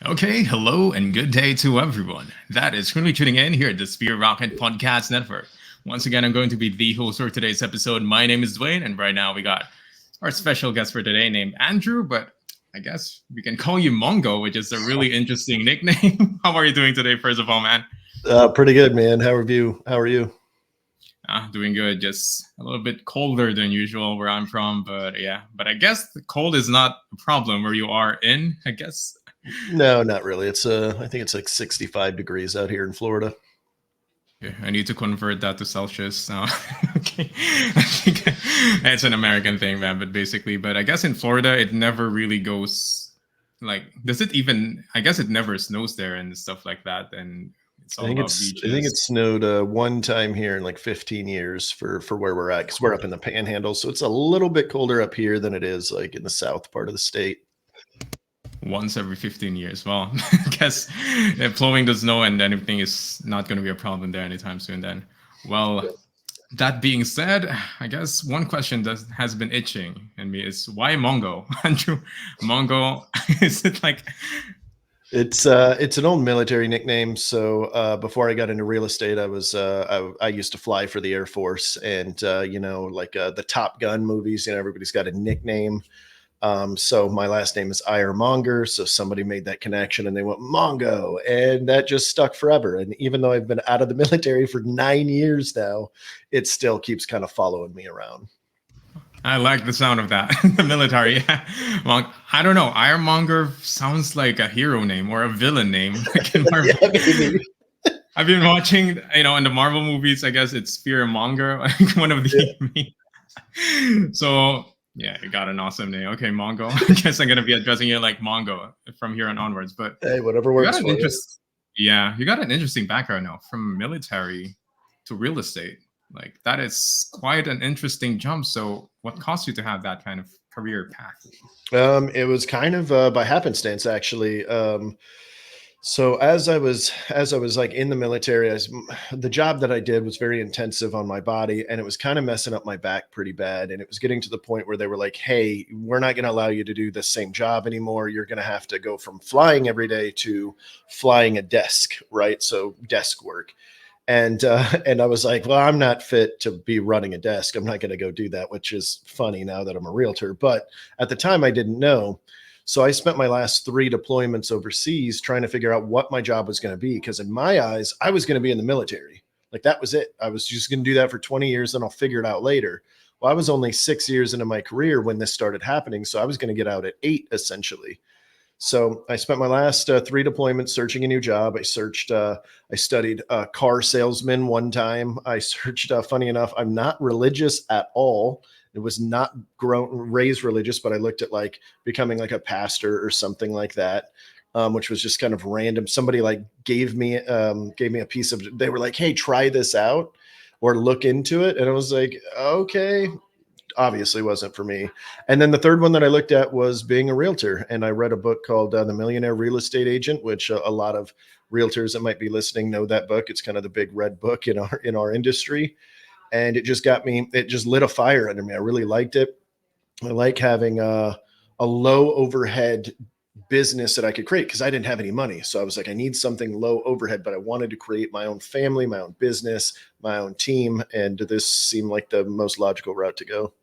Okay, hello and good day to everyone. That is currently tuning in here at the Spear Rocket Podcast Network. Once again, I'm going to be the host for today's episode. My name is Dwayne, and right now we got our special guest for today named Andrew, but I guess we can call you Mongo, which is a really interesting nickname. How are you doing today, first of all, man? Pretty good, man. How are you? How are you? Doing good. Just a little bit colder than usual where I'm from, but yeah. But I guess the cold is not a problem where you are in, I guess. No, not really. I think it's like 65 degrees out here in Florida. Okay, I need to convert that to Celsius now. Okay. I think it's an American thing, man, but basically, but I guess in Florida, it never really goes like, does it even, I guess it never snows there and stuff like that. And it's I all think about it beaches. snowed one time here in like 15 years for where we're at because we're up in the Panhandle, so it's a little bit colder up here than it is like in the south part of the state. Once every 15 years. Well, I guess blowing the snow and anything is not going to be a problem there anytime soon then. Well, that being said, I guess one question that has been itching in me is why Mongo? Andrew, Mongo, is it like It's an old military nickname. So before I got into real estate, I used to fly for the Air Force, and like the Top Gun movies. Everybody's got a nickname. So my last name is Ironmonger. So somebody made that connection and they went Mongo, and that just stuck forever. And even though I've been out of the military for 9 years now, it still keeps kind of following me around. I like the sound of that. The military. Yeah. Well, I don't know. Ironmonger sounds like a hero name or a villain name. Like in Yeah, Marvel. maybe. I've been watching, in the Marvel movies, I guess it's Fearmonger, like one of Yeah. the main. So yeah, you got an awesome name. Okay, Mongo. I guess I'm gonna be addressing you like Mongo from here on onwards. But Hey, whatever you got works an for you. interest. Yeah, you got an interesting background now, from military to real estate. Like that is quite an interesting jump. So, what caused you to have that kind of career path? It was kind of by happenstance, actually. So as I was like in the military, the job that I did was very intensive on my body, and it was kind of messing up my back pretty bad. And it was getting to the point where they were like, "Hey, we're not going to allow you to do the same job anymore. You're going to have to go from flying every day to flying a desk, right? So desk work." And I was like, well, I'm not fit to be running a desk. I'm not going to go do that, which is funny now that I'm a realtor. But at the time, I didn't know. So I spent my last 3 deployments overseas trying to figure out what my job was going to be. Because in my eyes, I was going to be in the military. Like that was it. I was just going to do that for 20 years, and I'll figure it out later. Well, I was only 6 years into my career when this started happening. So I was going to get out at 8, essentially. So I spent my last 3 deployments searching a new job. I studied car salesman one time. I searched, funny enough, I'm not religious at all. It was not raised religious, but I looked at like becoming like a pastor or something like that, which was just kind of random. Somebody like gave me a piece of, they were like, hey, try this out or look into it. And I was like, okay, obviously wasn't for me. And then the third one that I looked at was being a realtor. And I read a book called The Millionaire Real Estate Agent, which a lot of realtors that might be listening know that book. It's kind of the big red book in our industry. And it just got me, it just lit a fire under me. I really liked it. I like having a low overhead business that I could create because I didn't have any money. So I was like, I need something low overhead, but I wanted to create my own family, my own business, my own team. And this seemed like the most logical route to go.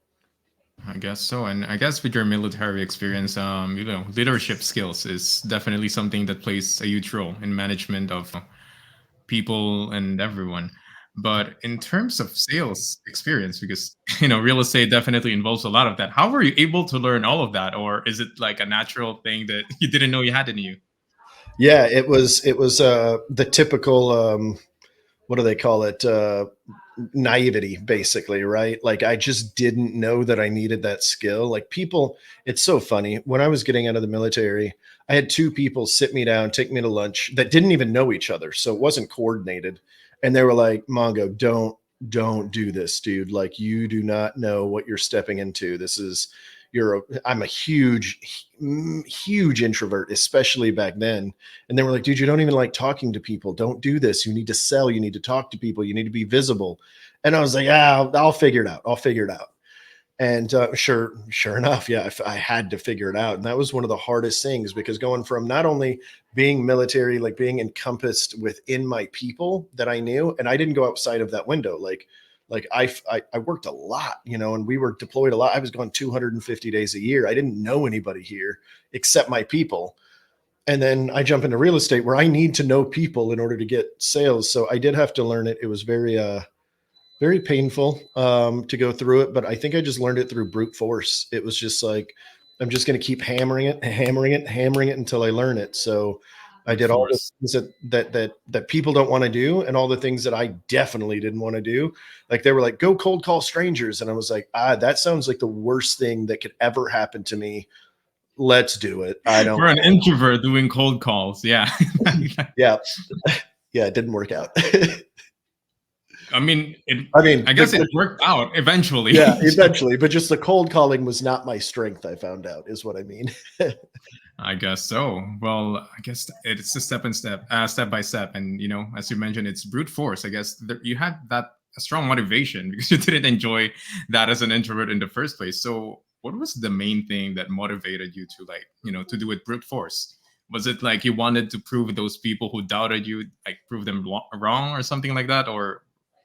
I guess so, and I guess with your military experience, leadership skills is definitely something that plays a huge role in management of people and everyone. But in terms of sales experience, because real estate definitely involves a lot of that. How were you able to learn all of that, or is it like a natural thing that you didn't know you had in you? Yeah, it was the typical what do they call it? Naivety, basically, right? Like I just didn't know that I needed that skill. Like people, it's so funny. When I was getting out of the military, I had 2 people sit me down, take me to lunch that didn't even know each other. So it wasn't coordinated. And they were like, Mongo, don't do this, dude. Like you do not know what you're stepping into. I'm a huge introvert, especially back then. And they were like, dude, you don't even like talking to people. Don't do this. You need to sell. You need to talk to people. You need to be visible. And I was like, I'll figure it out. I'll figure it out. And sure enough, yeah, I had to figure it out, and that was one of the hardest things because going from not only being military, like being encompassed within my people that I knew, and I didn't go outside of that window. I worked a lot, and we were deployed a lot. I was gone 250 days a year. I didn't know anybody here except my people. And then I jump into real estate where I need to know people in order to get sales. So I did have to learn it. It was very painful to go through it, but I think I just learned it through brute force. It was just like I'm just going to keep hammering it, hammering it, hammering it until I learn it. So I Of did all the course. things that people don't want to do, and all the things that I definitely didn't want to do. Like they were like, "Go cold call strangers," and I was like, that sounds like the worst thing that could ever happen to me. Let's do it. I don't. For an introvert doing cold calls, yeah. Yeah, yeah, it didn't work out. I mean, it. I mean, I guess it worked out eventually. yeah, eventually, but just the cold calling was not my strength. I found out is what I mean. I guess so. Well, I guess it's a step by step, and as you mentioned, it's brute force. I guess you had that strong motivation because you didn't enjoy that as an introvert in the first place. So, what was the main thing that motivated you to to do it brute force? Was it like you wanted to prove those people who doubted you, like prove them wrong or something like that, or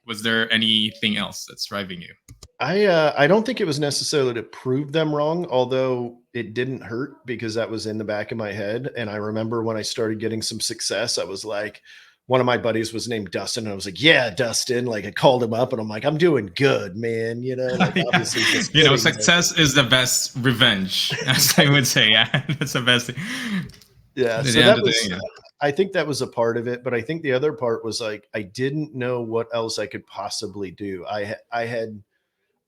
was there anything else that's driving you? I don't think it was necessarily to prove them wrong, although it didn't hurt because that was in the back of my head. And I remember when I started getting some success, I was like, one of my buddies was named Dustin, and I was like, "Yeah, Dustin." Like I called him up, and I'm like, "I'm doing good, man." Like Yeah. obviously just kidding, Success is the best revenge, as I would say. Yeah, that's the best thing. yeah. At So the end that of the was, day, yeah. I think that was a part of it, but I think the other part was like I didn't know what else I could possibly do. I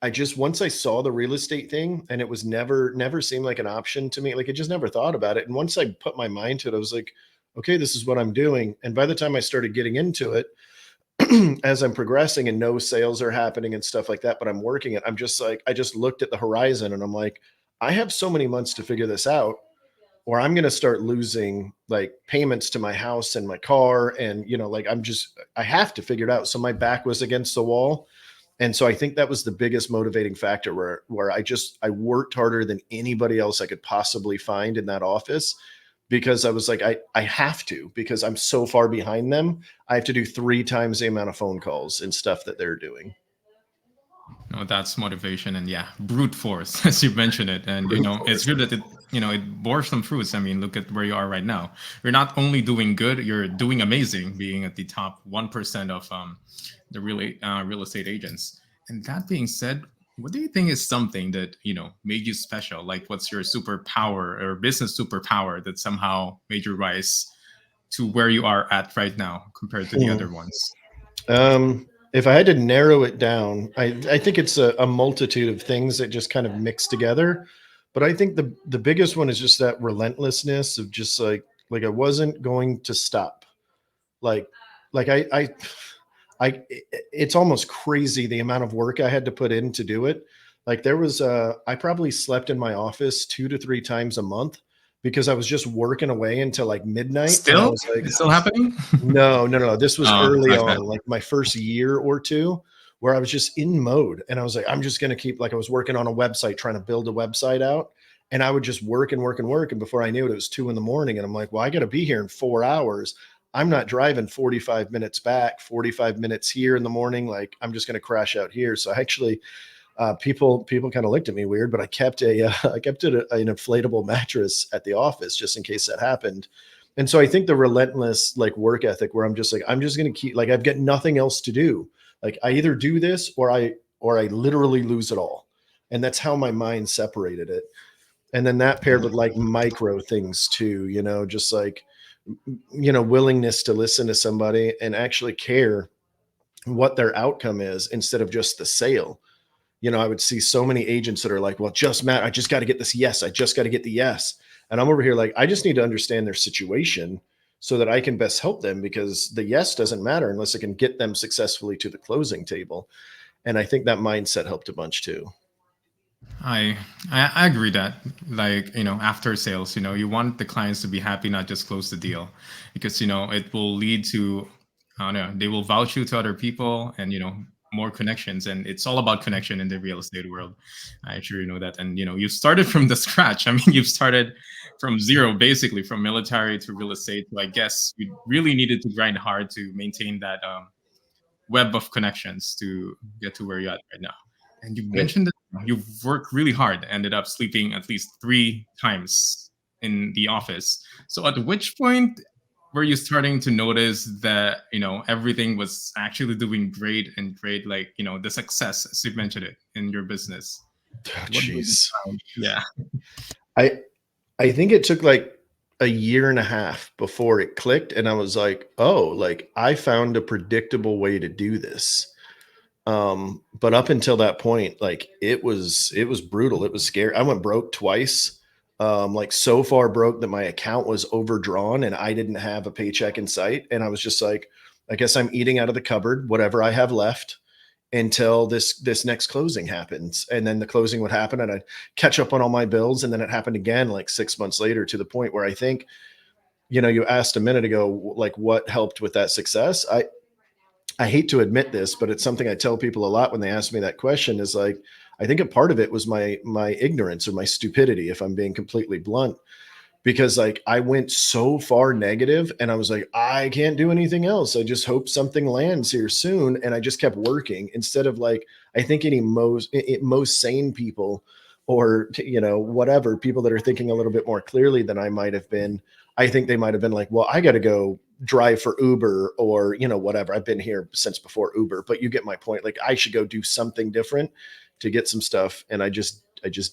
just once I saw the real estate thing and it was never seemed like an option to me. Like I just never thought about it. And once I put my mind to it, I was like, okay, this is what I'm doing. And by the time I started getting into it, as I'm progressing and no sales are happening and stuff like that, but I'm working it, I'm just like, I just looked at the horizon and I'm like, I have so many months to figure this out, or I'm going to start losing like payments to my house and my car. And, like I have to figure it out. So my back was against the wall, and so I think that was the biggest motivating factor where I worked harder than anybody else I could possibly find in that office because I was like, I have to, because I'm so far behind them. I have to do 3 times the amount of phone calls and stuff that they're doing. No, that's motivation, and yeah, brute force, as you mentioned it. And Brute it's force. good that it bore some fruits. I mean, look at where you are right now. You're not only doing good, you're doing amazing, being at the top 1% of the real estate agents. And that being said, what do you think is something that made you special? Like, what's your superpower or business superpower that somehow made you rise to where you are at right now compared to the Hmm. other ones? If I had to narrow it down, I think it's a multitude of things that just kind of mix together. But I think the biggest one is just that relentlessness of just like I wasn't going to stop. Like like it's almost crazy the amount of work I had to put in to do it. Like there was I probably slept in my office 2 to 3 times a month because I was just working away until like midnight. And I Still, was like, it's still happening. no, no, no. This was early Okay. on, like my first year or two, where I was just in mode. And I was like, I'm just going to keep, like, I was working on a website, trying to build a website out. And I would just work and work and work. And before I knew it, it was 2 in the morning. And I'm like, well, I got to be here in 4 hours. I'm not driving 45 minutes back, 45 minutes here in the morning. Like, I'm just going to crash out here. So I actually, people kind of looked at me weird, but I kept an inflatable mattress at the office just in case that happened. And so I think the relentless like work ethic where I'm just like, I'm just going to keep, like, I've got nothing else to do. Like I either do this or I literally lose it all. And that's how my mind separated it. And then that paired with like micro things too, just like, willingness to listen to somebody and actually care what their outcome is instead of just the sale. I would see so many agents that are like, well, just Matt, I just got to get this yes. I just got to get the yes. And I'm over here like, I just need to understand their situation so that I can best help them, because the yes doesn't matter unless I can get them successfully to the closing table. And I think that mindset helped a bunch too. I I agree that, like, after sales, you want the clients to be happy, not just close the deal, because it will lead to, I don't know, they will vouch you to other people, and more connections, and it's all about connection in the real estate world. I sure you know that. And you started from the scratch. I mean, you've started from zero, basically from military to real estate. So I guess you really needed to grind hard to maintain that web of connections to get to where you're at right now. And you Yeah. mentioned that you've worked really hard, ended up sleeping at least 3 times in the office. So at which point were you starting to notice that, everything was actually doing great and great, like, the success, as you mentioned it, in your business? Oh, What was the jeez. time? Yeah. I I think it took like a year and a half before it clicked, and I was like, "Oh, like I found a predictable way to do this." But up until that point, like it was brutal. It was scary. I went broke twice. Like so far broke that my account was overdrawn and I didn't have a paycheck in sight. And I was just like, I guess I'm eating out of the cupboard, whatever I have left until this next closing happens. And then the closing would happen and I'd catch up on all my bills. And then it happened again like 6 months later, to the point where I think, you asked a minute ago, like what helped with that success. I hate to admit this, but it's something I tell people a lot when they ask me that question, is like, I think a part of it was my ignorance or my stupidity, if I'm being completely blunt, because like I went so far negative and I was like, I can't do anything else. I just hope something lands here soon. And I just kept working instead of like, I think any most sane people, or, whatever, people that are thinking a little bit more clearly than I might have been, I think they might have been like, well, I got to go drive for Uber or, whatever. I've been here since before Uber, but you get my point. Like I should go do something different to get some stuff. And I just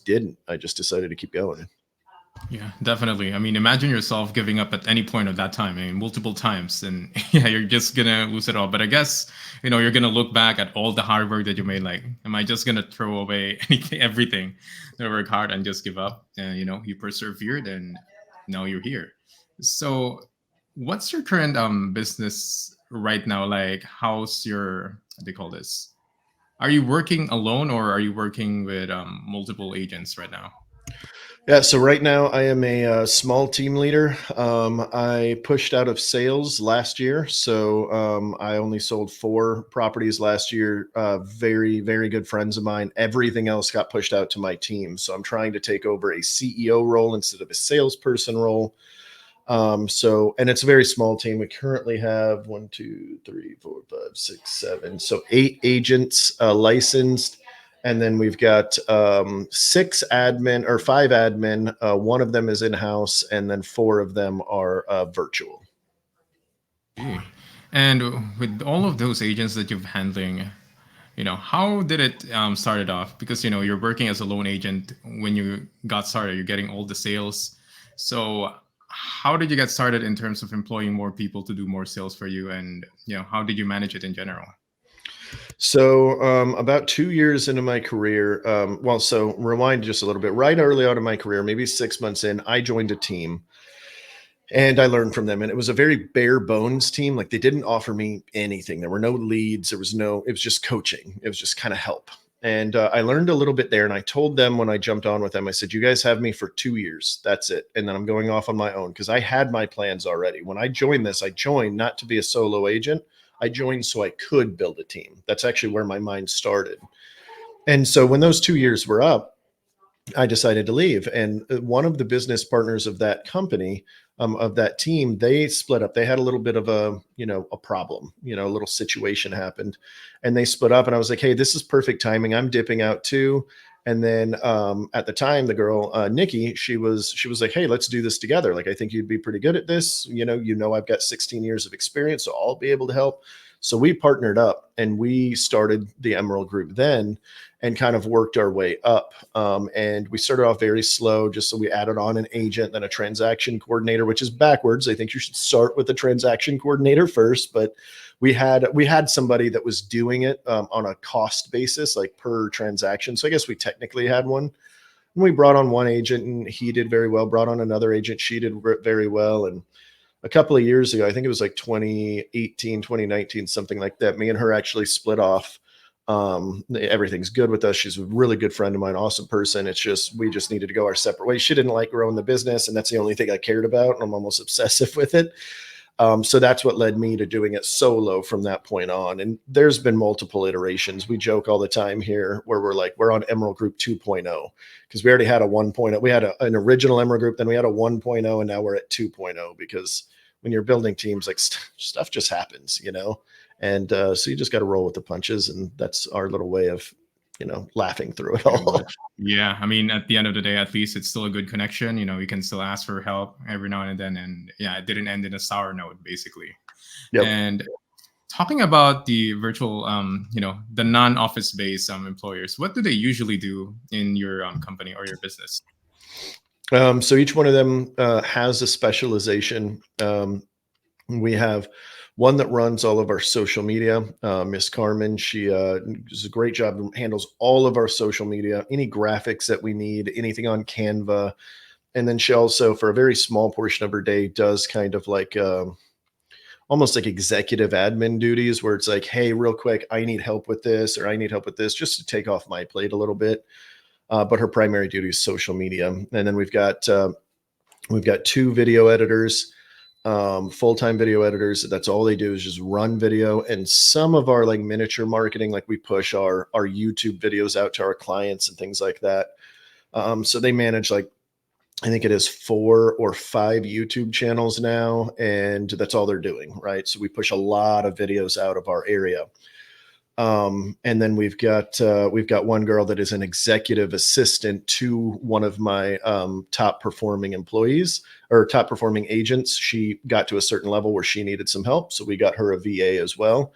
didn't. I just decided to keep going. Yeah, definitely. I mean, imagine yourself giving up at any point of that time. I mean, multiple times, and yeah, you're just gonna lose it all. But I guess you're gonna look back at all the hard work that you made. Like, am I just gonna throw away anything, everything that I work hard and just give up? And you persevered, and now you're here. So, what's your current business right now? Like, how's your, what do you call this? Are you working alone or are you working with multiple agents right now? Yeah, so right now I am a, small team leader. I pushed out of sales last year, so I only sold 4 properties last year. Very, very good friends of mine. Everything else got pushed out to my team, so I'm trying to take over a CEO role instead of a salesperson role. And it's a very small team. We currently have 1, 2, 3, 4, 5, 6, 7, so 8 agents licensed, and then we've got 6 admin or 5 admin. One of them is in house, and then 4 of them are virtual. Okay. And with all of those agents that you've handling, how did it started off? Because you're working as a loan agent when you got started, you're getting all the sales. So how did you get started in terms of employing more people to do more sales for you, and how did you manage it in general? So, about 2 years into my career, so rewind just a little bit. Right early on in my career, maybe 6 months in, I joined a team and I learned from them. And it was a very bare bones team. Like they didn't offer me anything. There were no leads. It was just coaching. It was just kind of help. And I learned a little bit there. And I told them when I jumped on with them, I said, you guys have me for 2 years. That's it. And then I'm going off on my own, because I had my plans already. When I joined this, I joined not to be a solo agent. I joined so I could build a team. That's actually where my mind started. And so when those 2 years were up, I decided to leave. And one of the business partners of that company, of that team, they split up. They had a little bit of a problem, a little situation happened, and they split up. And I was like, hey, this is perfect timing. I'm dipping out too. And then at the time, the girl, Nikki, she was like, hey, let's do this together. Like, I think you'd be pretty good at this. I've got 16 years of experience, so I'll be able to help. So we partnered up and we started the Emerald Group then, and kind of worked our way up. And we started off very slow, just so we added on an agent, then a transaction coordinator, which is backwards. I think you should start with the transaction coordinator first, but we had somebody that was doing it on a cost basis, like per transaction. So I guess we technically had one. And we brought on one agent and he did very well, brought on another agent. She did very well. And a couple of years ago, I think it was like 2018, 2019, something like that, me and her actually split off. Everything's good with us. She's a really good friend of mine, awesome person. It's just, we just needed to go our separate ways. She didn't like growing the business, and that's the only thing I cared about. And I'm almost obsessive with it. So that's what led me to doing it solo from that point on. And there's been multiple iterations. We joke all the time here where we're like, we're on Emerald Group 2.0 because we already had a 1.0. We had an original Emerald Group, then we had a 1.0, and now we're at 2.0 because when you're building teams, like stuff just happens, you know? And so you just got to roll with the punches. And that's our little way of, you know, laughing through it all. Yeah, I mean, at the end of the day, at least it's still a good connection. You know, you can still ask for help every now and then, and yeah, it didn't end in a sour note, basically. Yep. And talking about the virtual, you know, the non-office based employers, what do they usually do in your company or your business? So each one of them has a specialization. We have one that runs all of our social media, Miss Carmen. She does a great job, handles all of our social media, any graphics that we need, anything on Canva. And then she also, for a very small portion of her day, does kind of like almost like executive admin duties where it's like, hey, real quick, I need help with this, or I need help with this, just to take off my plate a little bit. But her primary duty is social media. And then we've got 2 video editors, full-time video editors. That's all they do is just run video. And some of our like miniature marketing, like we push our YouTube videos out to our clients and things like that. So they manage like, I think it is 4 or 5 YouTube channels now, and that's all they're doing, right? So we push a lot of videos out of our area. And then we've got one girl that is an executive assistant to one of my top performing employees or top performing agents. She got to a certain level where she needed some help, so we got her a VA as well.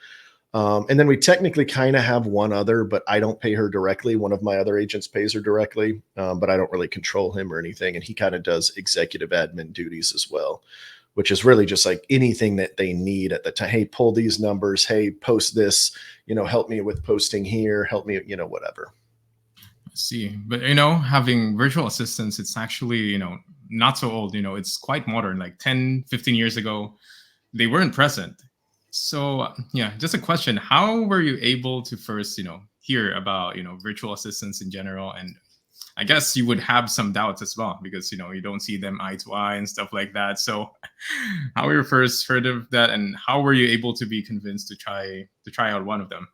And then we technically kind of have one other, but I don't pay her directly. One of my other agents pays her directly, but I don't really control him or anything. And he kind of does executive admin duties as well, which is really just like anything that they need at the time. Hey, pull these numbers. Hey, post this, you know, help me with posting here, help me, you know, whatever. I see. But, you know, having virtual assistants, it's actually, you know, not so old, you know, it's quite modern, like 10, 15 years ago, they weren't present. So yeah, just a question. How were you able to first, you know, hear about, you know, virtual assistants in general? And I guess you would have some doubts as well because, you know, you don't see them eye to eye and stuff like that. So how were you first heard of that, and how were you able to be convinced to try out one of them?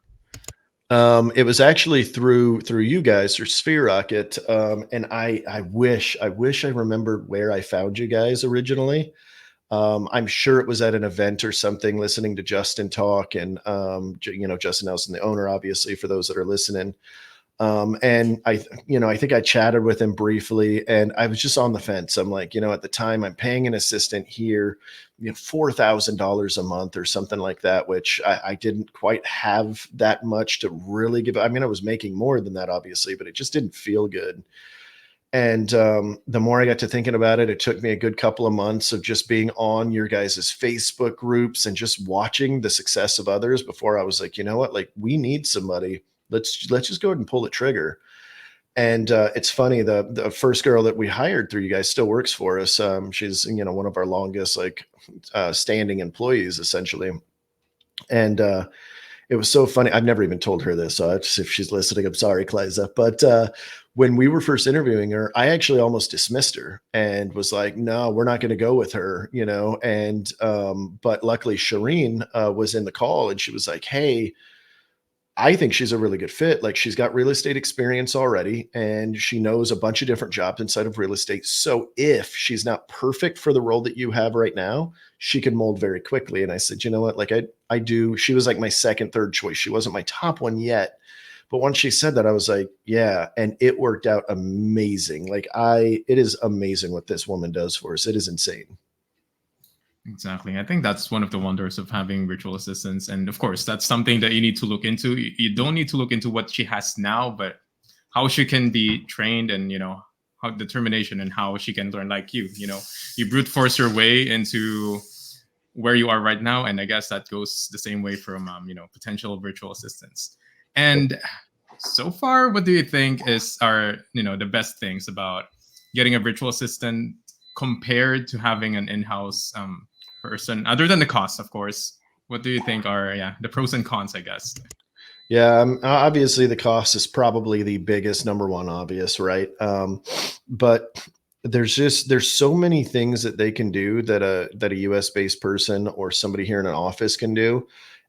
It was actually through you guys, or Sphere Rocket. And I wish I remembered where I found you guys originally. I'm sure it was at an event or something, listening to Justin talk, and you know, Justin Nelson, the owner, obviously, for those that are listening. And I think I chatted with him briefly, and I was just on the fence. I'm like, you know, at the time I'm paying an assistant here, you know, $4,000 a month or something like that, which I didn't quite have that much to really give. I mean, I was making more than that, obviously, but it just didn't feel good. And the more I got to thinking about it, it took me a good couple of months of just being on your guys' Facebook groups and just watching the success of others before I was like, you know what, like we need somebody. Let's just go ahead and pull the trigger. And it's funny, the first girl that we hired through you guys still works for us. She's, you know, one of our longest like standing employees essentially. And it was so funny. I've never even told her this. So if she's listening, I'm sorry, Kliza. But when we were first interviewing her, I actually almost dismissed her and was like, no, we're not going to go with her, you know? And, but luckily Shireen was in the call, and she was like, hey, I think she's a really good fit. Like, she's got real estate experience already, and she knows a bunch of different jobs inside of real estate. So if she's not perfect for the role that you have right now, she can mold very quickly. And I said, you know what? Like I do. She was like my second, third choice. She wasn't my top one yet. But once she said that, I was like, yeah. And it worked out amazing. Like it is amazing what this woman does for us. It is insane. Exactly. I think that's one of the wonders of having virtual assistants. And of course, that's something that you need to look into. You don't need to look into what she has now, but how she can be trained, and, you know, how determination and how she can learn like you know, you brute force your way into where you are right now. And I guess that goes the same way from, you know, potential virtual assistants. And so far, what do you think are, you know, the best things about getting a virtual assistant compared to having an in-house person, other than the cost, of course? What do you think are the pros and cons, I guess? Yeah, obviously the cost is probably the biggest number one obvious, right? But there's so many things that they can do that a US based person or somebody here in an office can do.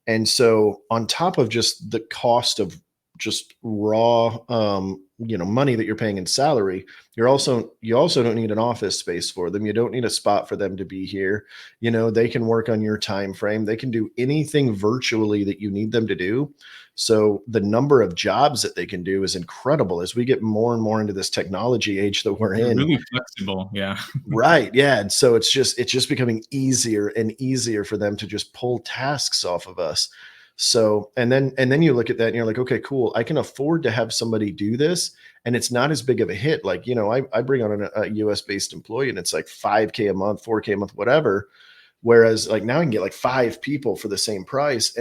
And so on top of just the cost of just raw money that you're paying in salary, you also don't need an office space for them. You don't need a spot for them to be here. They can work on your time frame. They can do anything virtually that you need them to do. So the number of jobs that they can do is incredible as we get more and more into this technology age that we're They're in. really flexible. Yeah. Right. Yeah. And so it's just becoming easier and easier for them to just pull tasks off of us. So and then you look at that and you're like, okay, cool. I can afford to have somebody do this. And it's not as big of a hit. Like, I bring on a US based employee and it's like 5K a month, 4K a month, whatever. Whereas like now I can get like 5 people for the same price.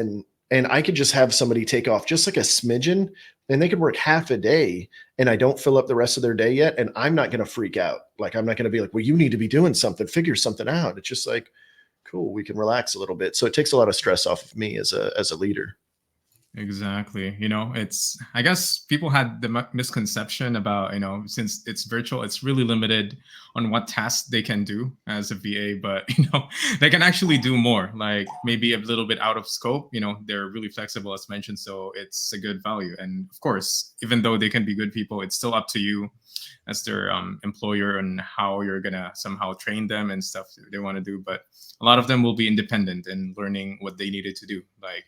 And I could just have somebody take off just like a smidgen and they could work half a day and I don't fill up the rest of their day yet. And I'm not going to freak out. Like, I'm not going to be like, well, you need to be doing something, figure something out. It's just like, cool, we can relax a little bit. So it takes a lot of stress off of me as a leader. Exactly. I guess people had the misconception about, since it's virtual, it's really limited on what tasks they can do as a VA, but, they can actually do more, like maybe a little bit out of scope. They're really flexible, as mentioned. So it's a good value. And of course, even though they can be good people, it's still up to you as their employer and how you're going to somehow train them and stuff they want to do. But a lot of them will be independent and learning what they needed to do. Like,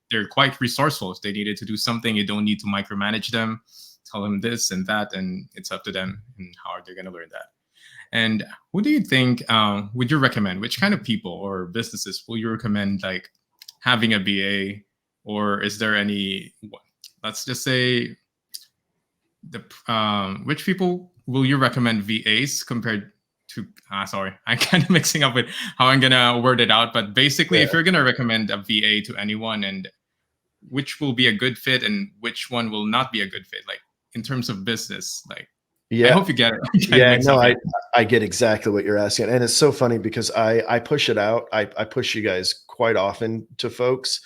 they're quite resourceful. If they needed to do something, you don't need to micromanage them, tell them this and that, and it's up to them and how they're going to learn that. And who do you think would you recommend? Which kind of people or businesses will you recommend, like having a BA, or is there any? Let's just say which people will you recommend VAs compared to? Sorry, I'm kind of mixing up with how I'm gonna word it out. But basically, if you're gonna recommend a VA to anyone, and which will be a good fit and which one will not be a good fit, like in terms of business, like I Yeah. hope you get it. Yeah, no, I get exactly what you're asking. And it's so funny because I push it out. I push you guys quite often to folks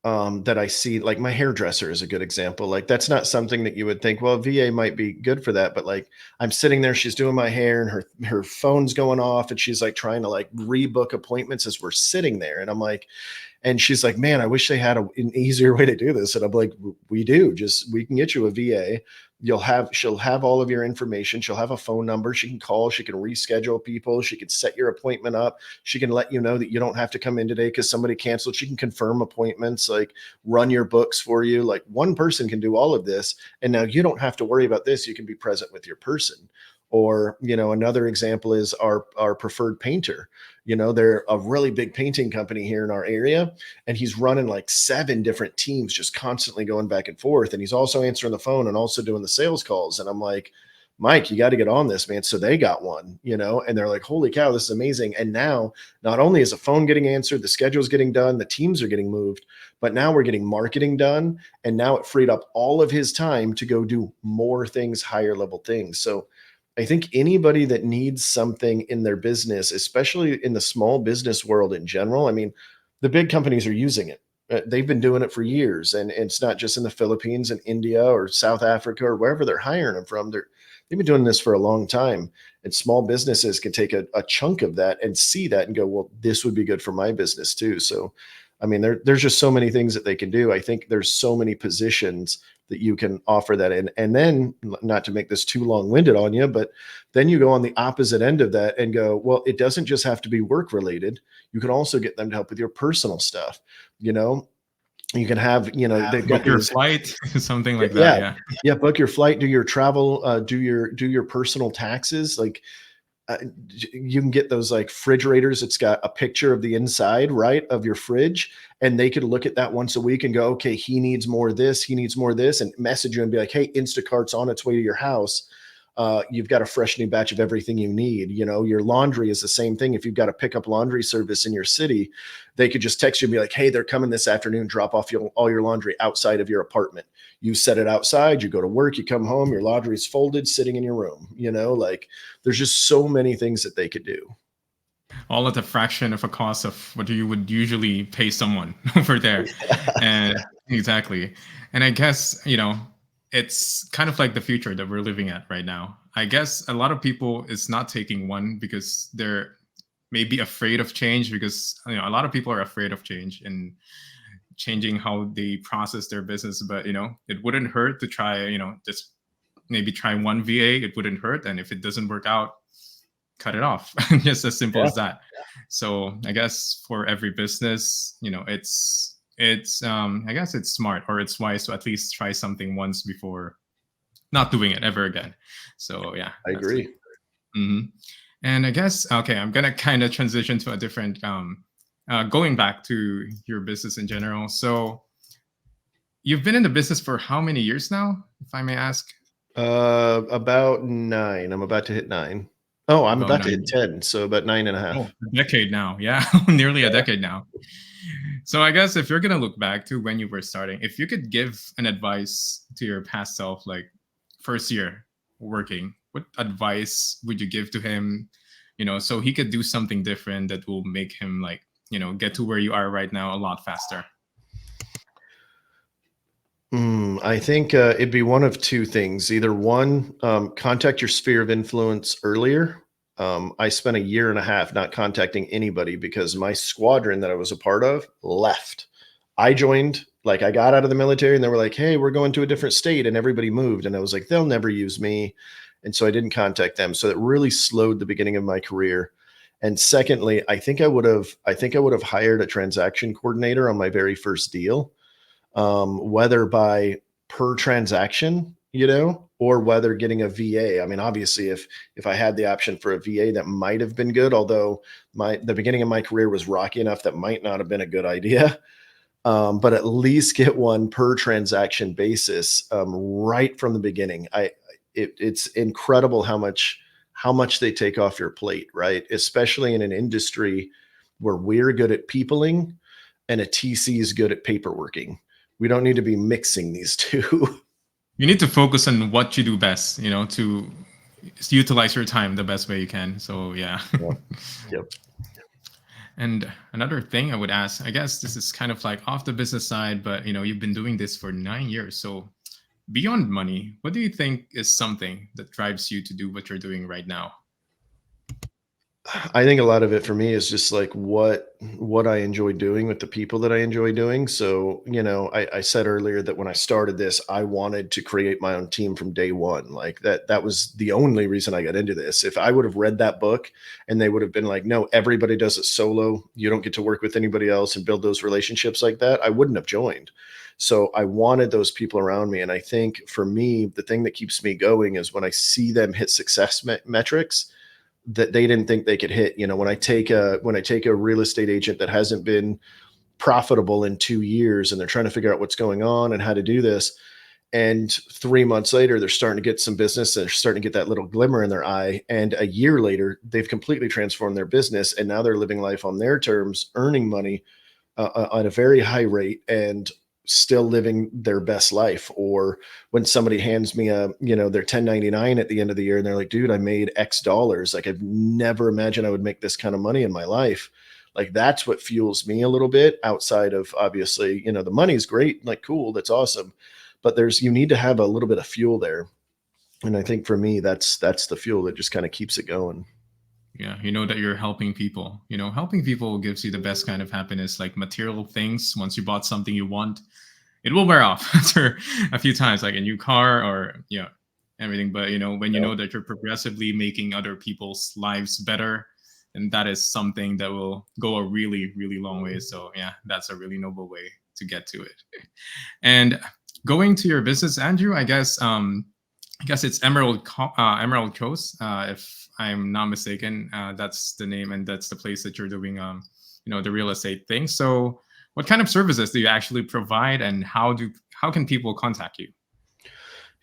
that I see. Like my hairdresser is a good example. Like that's not something that you would think, well, VA might be good for that. But like I'm sitting there, she's doing my hair and her phone's going off and she's like trying to like rebook appointments as we're sitting there. And I'm like, and she's like, man, I wish they had an easier way to do this. And I'm like, we do. Just we can get you a VA. She'll have all of your information. She'll have a phone number. She can call. She can reschedule people. She can set your appointment up. She can let you know that you don't have to come in today because somebody canceled. She can confirm appointments, like run your books for you. Like one person can do all of this. And now you don't have to worry about this. You can be present with your person. Or, another example is our preferred painter. They're a really big painting company here in our area, and he's running like 7 different teams, just constantly going back and forth. And he's also answering the phone and also doing the sales calls. And I'm like, Mike, you got to get on this, man. So they got one, and they're like, holy cow, this is amazing. And now not only is the phone getting answered, the schedule's getting done, the teams are getting moved, but now we're getting marketing done. And now it freed up all of his time to go do more things, higher level things. So I think anybody that needs something in their business, especially in the small business world in general, I mean, the big companies are using it. They've been doing it for years, and it's not just in the Philippines and India or South Africa or wherever they're hiring them from. They've been doing this for a long time, and small businesses can take a chunk of that and see that and go, well, this would be good for my business too. So, I mean, there's just so many things that they can do. I think there's so many positions that you can offer that in. And then, not to make this too long-winded on you, but then you go on the opposite end of that and go, well, it doesn't just have to be work related. You can also get them to help with your personal stuff. You can have, they've got your flight, something like that. Yeah. Yeah. Book your flight, do your travel, do your personal taxes. Like, you can get those like refrigerators. It's got a picture of the inside, right, of your fridge. And they could look at that once a week and go, okay, he needs more of this. He needs more of this, and message you and be like, hey, Instacart's on its way to your house. You've got a fresh new batch of everything you need. Your laundry is the same thing. If you've got a pickup laundry service in your city, they could just text you and be like, hey, they're coming this afternoon, drop off all your laundry outside of your apartment. You set it outside, you go to work, you come home, your laundry is folded, sitting in your room. Like there's just so many things that they could do. All at a fraction of a cost of what you would usually pay someone over there. And exactly. And I guess, it's kind of like the future that we're living at right now. I guess a lot of people is not taking one because they're maybe afraid of change, because a lot of people are afraid of change and changing how they process their business. But it wouldn't hurt to try, just maybe try one VA. It wouldn't hurt, and if it doesn't work out, cut it off. Just as simple Yeah, as that. So I guess for every business, it's I guess it's smart, or it's wise to at least try something once before not doing it ever again. So yeah, I that's it. agree. Mhm. And I guess, okay, I'm gonna kind of transition to a different, going back to your business in general. So you've been in the business for how many years now, if I may ask? About 9. I'm about to hit 9. Oh, I'm About about to hit 9. 10, so about 9 and a Oh, half. a decade now. Yeah, nearly a Yeah. decade now. So I guess if you're gonna look back to when you were starting, if you could give an advice to your past self, like first year working, what advice would you give to him? So he could do something different that will make him, like, get to where you are right now a lot faster. I think it'd be one of two things. Either one, contact your sphere of influence earlier. I spent a year and a half not contacting anybody because my squadron that I was a part of left. I joined, like, I got out of the military and they were like, hey, we're going to a different state, and everybody moved. And I was like, they'll never use me. And so I didn't contact them. So it really slowed the beginning of my career. And secondly, I think I would have hired a transaction coordinator on my very first deal, whether by per transaction, or whether getting a VA. I mean, obviously, if I had the option for a VA, that might have been good. Although the beginning of my career was rocky enough, that might not have been a good idea. But at least get one per transaction basis, right from the beginning. It's incredible how much they take off your plate, right? Especially in an industry where we're good at peopling and a TC is good at paperworking. We don't need to be mixing these two. You need to focus on what you do best, to utilize your time the best way you can. So yeah. Yep. Yep. And another thing I would ask, I guess this is kind of like off the business side, but you've been doing this for 9 years. So beyond money, what do you think is something that drives you to do what you're doing right now? I think a lot of it for me is just like what I enjoy doing with the people that I enjoy doing. So, I said earlier that when I started this, I wanted to create my own team from day one. Like that was the only reason I got into this. If I would have read that book and they would have been like, no, everybody does it solo, you don't get to work with anybody else and build those relationships like that, I wouldn't have joined. So I wanted those people around me. And I think for me, the thing that keeps me going is when I see them hit success metrics that they didn't think they could hit. When I take a real estate agent that hasn't been profitable in 2 years and they're trying to figure out what's going on and how to do this, and 3 months later they're starting to get some business, they're starting to get that little glimmer in their eye, and a year later they've completely transformed their business and now they're living life on their terms, earning money at a very high rate, and still living their best life. Or when somebody hands me their 1099 at the end of the year and they're like, dude, I made X dollars. Like, I've never imagined I would make this kind of money in my life. Like, that's what fuels me a little bit, outside of, obviously, the money's great, like, cool, that's awesome. But you need to have a little bit of fuel there. And I think for me, that's the fuel that just kind of keeps it going. Yeah, that you're helping people. Helping people gives you the best kind of happiness. Like material things, once you bought something you want, it will wear off after a few times, like a new car or everything. But when you Yeah. know that you're progressively making other people's lives better, and that is something that will go a really, really long way. So yeah, that's a really noble way to get to it. And going to your business, Andrew, I guess it's Emerald Coast, if I'm not mistaken. That's the name, and that's the place that you're doing, the real estate thing. So, what kind of services do you actually provide, and how can people contact you?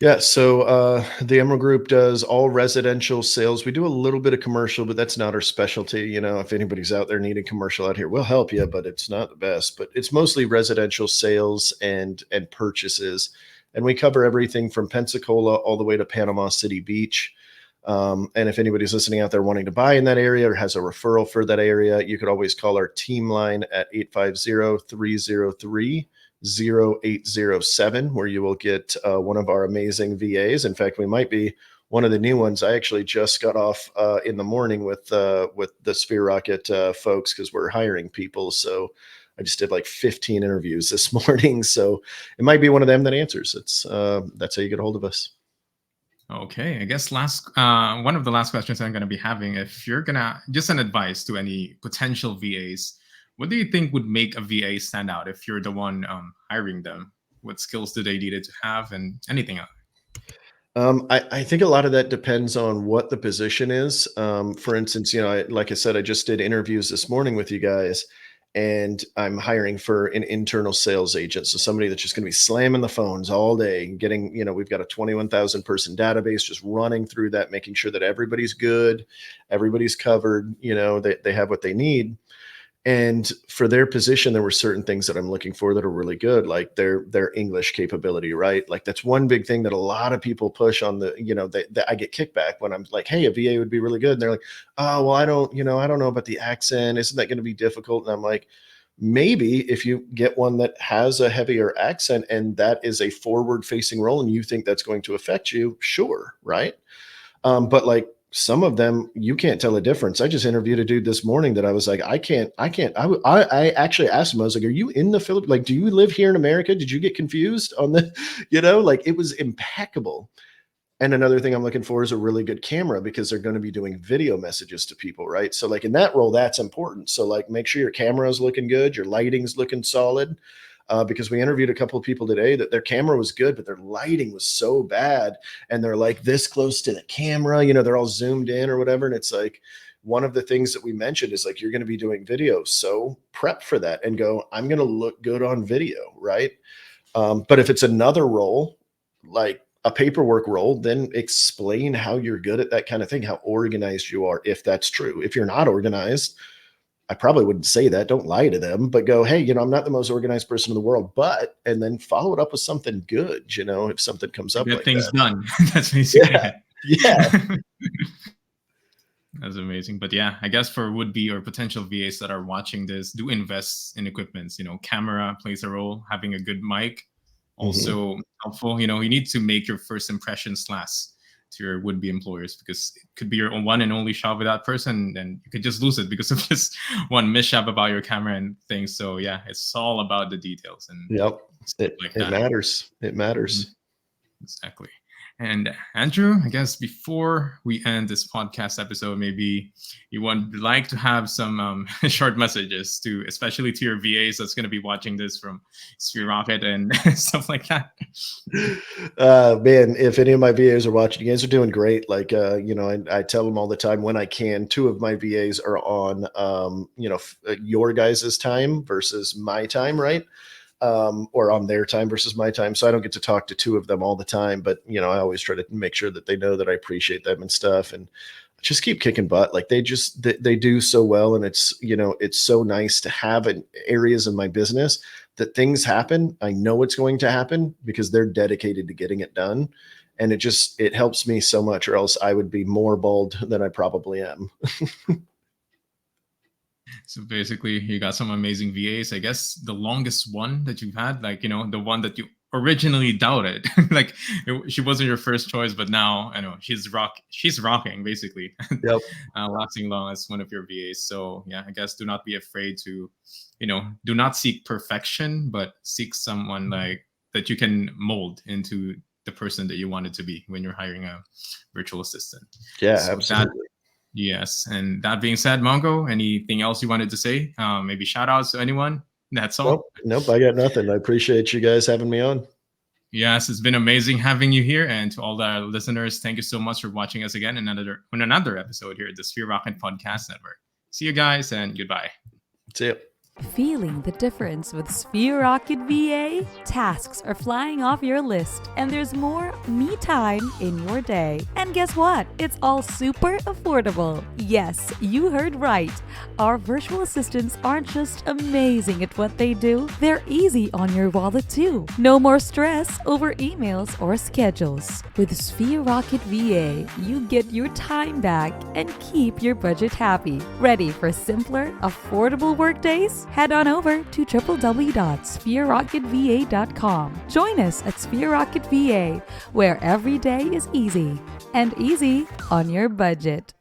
Yeah, so the Emerald Group does all residential sales. We do a little bit of commercial, but that's not our specialty. If anybody's out there needing commercial out here, we'll help you, but it's not the best. But it's mostly residential sales and purchases, and we cover everything from Pensacola all the way to Panama City Beach. And if anybody's listening out there wanting to buy in that area or has a referral for that area, you could always call our team line at 850-303-0807, where you will get one of our amazing VAs. In fact, we might be one of the new ones. I actually just got off in the morning with the Sphere Rocket folks because we're hiring people. So I just did like 15 interviews this morning. So it might be one of them that answers. It's that's how you get a hold of us. Okay, I guess last one of the last questions I'm going to be having, if you're gonna just an advice to any potential VAs, what do you think would make a VA stand out if you're the one hiring them? What skills do they needed to have, and anything else? I think a lot of that depends on what the position is. For instance, like I said, I just did interviews this morning with you guys, and I'm hiring for an internal sales agent. So somebody that's just going to be slamming the phones all day, getting, we've got a 21,000 person database, just running through that, making sure that everybody's good, everybody's covered, they have what they need. And for their position, there were certain things that I'm looking for that are really good, like their English capability, right? Like that's one big thing that a lot of people push on I get kickback when I'm like, hey, a VA would be really good. And they're like, oh, well, I don't know about the accent. Isn't that going to be difficult? And I'm like, maybe if you get one that has a heavier accent and that is a forward facing role and you think that's going to affect you, sure, right? But like some of them, you can't tell a difference. I just interviewed a dude this morning that I was like, I actually asked him, I was like, are you in the Philippines? Like, do you live here in America? Did you get confused on the, like it was impeccable. And another thing I'm looking for is a really good camera because they're going to be doing video messages to people, right? So like in that role, that's important. So like make sure your camera is looking good, your lighting's looking solid. Because we interviewed a couple of people today that their camera was good, but their lighting was so bad. And they're like this close to the camera, they're all zoomed in or whatever. And it's like, one of the things that we mentioned is like, you're going to be doing video. So prep for that and go, I'm going to look good on video. Right. But if it's another role, like a paperwork role, then explain how you're good at that kind of thing, how organized you are. If that's true, if you're not organized, I probably wouldn't say that. Don't lie to them, but go, hey, I'm not the most organized person in the world, and then follow it up with something good, if something comes up Get like things that. done. That's basically it. Yeah. That's amazing. But yeah, I guess for would-be or potential VAs that are watching this, do invest in equipments. Camera plays a role, having a good mic, also helpful. You need to make your first impressions last to your would-be employers, because it could be your one and only shot with that person, and you could just lose it because of just one mishap about your camera and things. So yeah, it's all about the details and it matters. It matters. Exactly. And Andrew, I guess before we end this podcast episode, maybe you would like to have some short messages to, especially to your VAs that's going to be watching this from Sphere Rocket and stuff like that. Man, if any of my VAs are watching, you guys are doing great. Like, I tell them all the time when I can. Two of my VAs are on, your guys' time versus my time, right? Or on their time versus my time. So I don't get to talk to two of them all the time, but I always try to make sure that they know that I appreciate them and stuff, and just keep kicking butt. Like they do so well. And it's, it's so nice to have areas in my business that things happen. I know it's going to happen because they're dedicated to getting it done. And it helps me so much, or else I would be more bald than I probably am. So basically, you got some amazing VAs. I guess the longest one that you've had, like, the one that you originally doubted, like she wasn't your first choice, but now I know she's rocking basically. Yep. Lasting long as one of your VAs. So yeah, I guess do not be afraid to, do not seek perfection, but seek someone like that you can mold into the person that you want it to be when you're hiring a virtual assistant. Yeah, so absolutely. Yes. And that being said, Mongo, anything else you wanted to say? Maybe shout outs to anyone? That's all. Nope. I got nothing. I appreciate you guys having me on. Yes, it's been amazing having you here. And to all the listeners, thank you so much for watching us again on another episode here at the Sphere Rocket Podcast Network. See you guys and goodbye. See you. Feeling the difference with Sphere Rocket VA? Tasks are flying off your list, and there's more me time in your day. And guess what? It's all super affordable. Yes, you heard right. Our virtual assistants aren't just amazing at what they do, they're easy on your wallet too. No more stress over emails or schedules. With Sphere Rocket VA, you get your time back and keep your budget happy. Ready for simpler, affordable workdays? details, head on over to www.sphererocketva.com. Join us at Sphere Rocket VA, where every day is easy and easy on your budget.